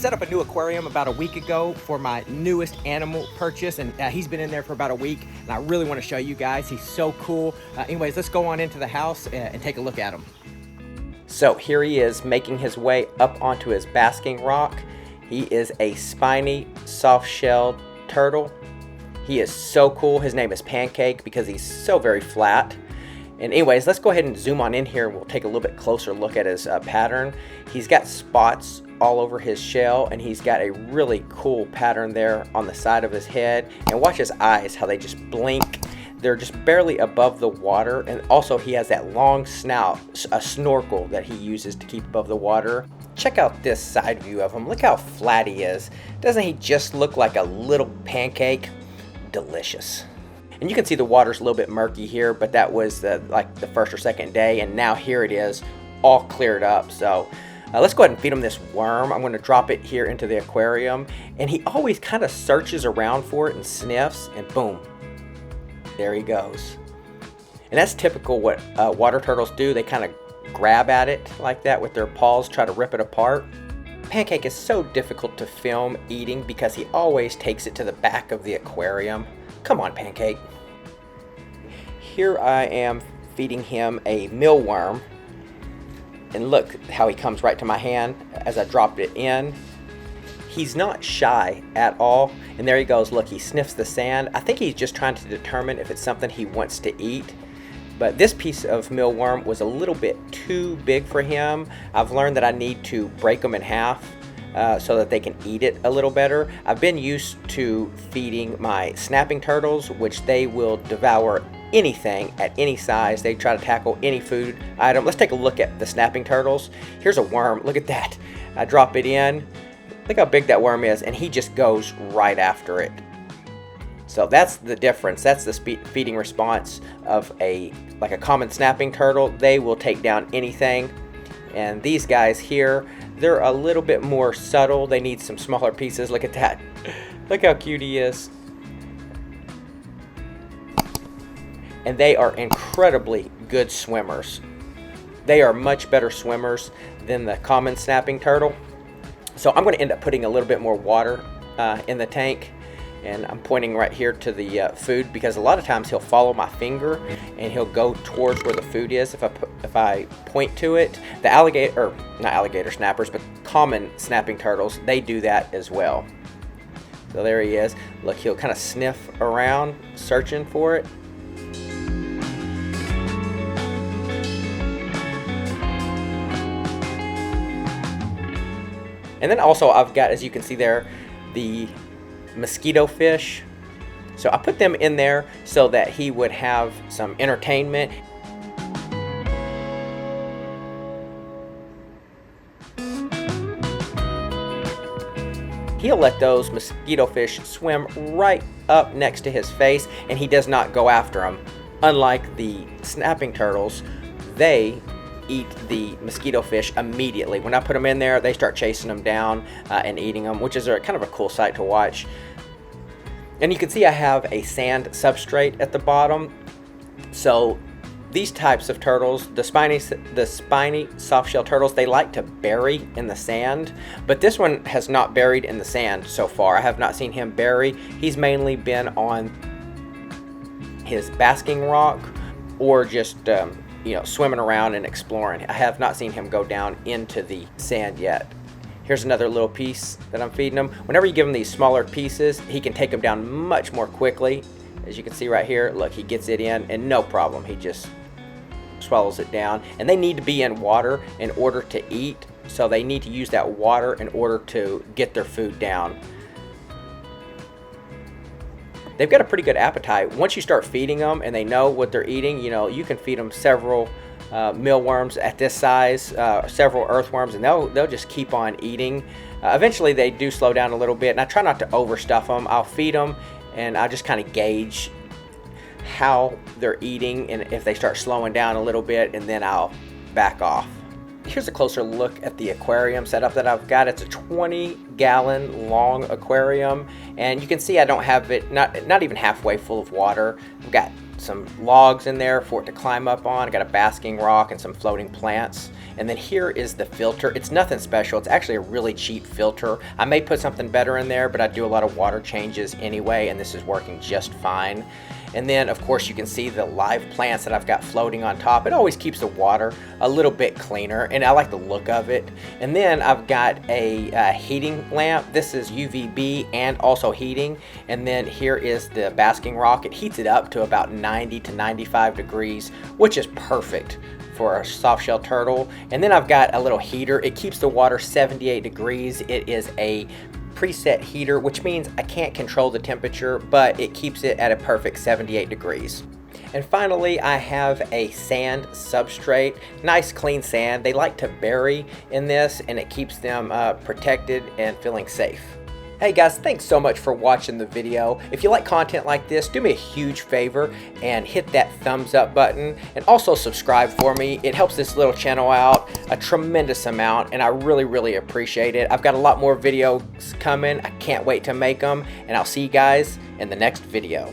set up a new aquarium about a week ago for my newest animal purchase, and he's been in there for about a week, and I really want to show you guys. He's so cool. Anyways, let's go on into the house and take a look at him. So here he is making his way up onto his basking rock. He is a spiny, soft-shelled turtle. He is so cool. His name is Pancake because he's so very flat. And anyways, let's go ahead and zoom on in here and we'll take a little bit closer look at his pattern. He's got spots all over his shell, and he's got a really cool pattern there on the side of his head. And watch his eyes, how they just blink. They're just barely above the water, and also he has that long snout, a snorkel that he uses to keep above the water. Check out this side view of him. Look how flat he is. Doesn't he just look like a little pancake? Delicious. And you can see the water's a little bit murky here, but that was like the first or second day, and now here it is all cleared up. So let's go ahead and feed him this worm. I'm going to drop it here into the aquarium, and he always kind of searches around for it and sniffs, and boom, there he goes. And that's typical what water turtles do. They kind of grab at it like that with their paws, try to rip it apart. Pancake is so difficult to film eating because he always takes it to the back of the aquarium. Come on, Pancake. Here I am feeding him a mealworm, and look how he comes right to my hand as I dropped it in. He's not shy at all, and there he goes. Look, he sniffs the sand. I think he's just trying to determine if it's something he wants to eat. But this piece of mealworm was a little bit too big for him. I've learned that I need to break them in half so that they can eat it a little better. I've been used to feeding my snapping turtles, which they will devour anything at any size. They try to tackle any food item. Let's take a look at the snapping turtles. Here's a worm. Look at that. I drop it in. Look how big that worm is, and he just goes right after it. So that's the difference. That's the feeding response of like a common snapping turtle. They will take down anything. And these guys here, they're a little bit more subtle. They need some smaller pieces. Look at that. Look how cute he is. And they are incredibly good swimmers. They are much better swimmers than the common snapping turtle. So I'm going to end up putting a little bit more water in the tank. And I'm pointing right here to the food because a lot of times he'll follow my finger and he'll go towards where the food is if I point to it. The alligator, or not alligator snappers, but common snapping turtles, they do that as well. So there he is. Look, he'll kind of sniff around, searching for it. And then also I've got, as you can see there, the mosquito fish. So I put them in there so that he would have some entertainment. He'll let those mosquito fish swim right up next to his face, and he does not go after them. Unlike the snapping turtles, they eat the mosquito fish immediately. When I put them in there, they start chasing them down and eating them, which is kind of a cool sight to watch. And you can see I have a sand substrate at the bottom. So these types of turtles, the spiny softshell turtles, they like to bury in the sand, but this one has not buried in the sand so far. I have not seen him bury. He's mainly been on his basking rock or just swimming around and exploring. I have not seen him go down into the sand yet. Here's another little piece that I'm feeding him. Whenever you give him these smaller pieces, he can take them down much more quickly. As you can see right here, look, he gets it in and no problem. He just swallows it down. And they need to be in water in order to eat, so they need to use that water in order to get their food down. They've got a pretty good appetite. Once you start feeding them and they know what they're eating, you can feed them several mealworms at this size, several earthworms, and they'll just keep on eating. Eventually they do slow down a little bit, and I try not to overstuff them. I'll feed them and I'll just kind of gauge how they're eating, and if they start slowing down a little bit, and then I'll back off. Here's a closer look at the aquarium setup that I've got. It's a 20-gallon long aquarium, and you can see I don't have it not even halfway full of water. I've got some logs in there for it to climb up on. I got a basking rock and some floating plants. And then here is the filter. It's nothing special. It's actually a really cheap filter. I may put something better in there, but I do a lot of water changes anyway, and this is working just fine. And then of course you can see the live plants that I've got floating on top. It always keeps the water a little bit cleaner, and I like the look of it. And then I've got a heating lamp. This is UVB and also heating. And then here is the basking rock. It heats it up to about 90 to 95 degrees, which is perfect for a soft shell turtle. And then I've got a little heater. It keeps the water 78 degrees. It is a preset heater, which means I can't control the temperature, but it keeps it at a perfect 78 degrees. And finally, I have a sand substrate, nice clean sand. They like to bury in this, and it keeps them protected and feeling safe. Hey guys, thanks so much for watching the video. If you like content like this, do me a huge favor and hit that thumbs up button, and also subscribe for me. It helps this little channel out a tremendous amount, and I really appreciate it. I've got a lot more videos coming. I can't wait to make them, and I'll see you guys in the next video.